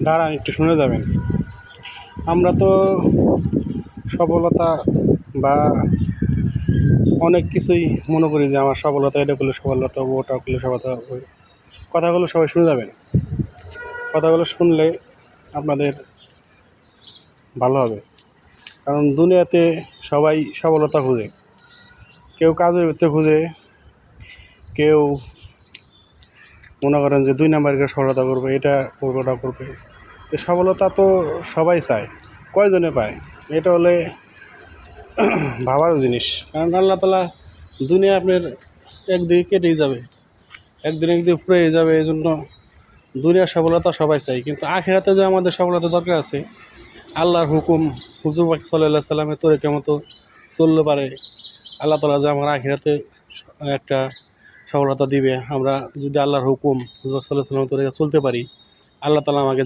দাঁড়ান একটু শুনে যাবেন। আমরা তো সফলতা বা অনেক কিছুই মনে করি যে আমার সফলতা, এটা করলে সফলতা হবো, ওটা করলে সফলতা হবে। কথাগুলো সবাই শুনে যাবেন। কথাগুলো শুনলে আপনাদের ভালো হবে। কারণ দুনিয়াতে সবাই সফলতা খুঁজে, কেউ কাজের ভিতরে খুঁজে, কেউ মনে করেন যে 2 নাম্বারকে সফলতা করবে, এটা করবে, ওটা করবে। তো সফলতা তো সবাই চায়, কয়জনে পায়? এটা হলে ভাবার জিনিস। কারণ আল্লাহ তাআলা দুনিয়া আপনার একদিকে কেটেই যাবে, একদিকে ফুরিয়ে যাবে। এই জন্য দুনিয়ার সফলতা সবাই চাই, কিন্তু আখিরাতে যে আমাদের সফলতা দরকার আছে, আল্লাহর হুকুম, হুজুর পাক সাল্লাল্লাহু আলাইহি সাল্লামের তরিকা মতো চললে পারে আল্লাহ তাআলা যে আমার আখিরাতে একটা সফলতা দিবে। আমরা যদি আল্লাহর হুকুম, হুজুর সাল্লাল্লাহু আলাইহি সাল্লামের তরিকা চলতে পারি, আল্লাহ তাআলা আমাকে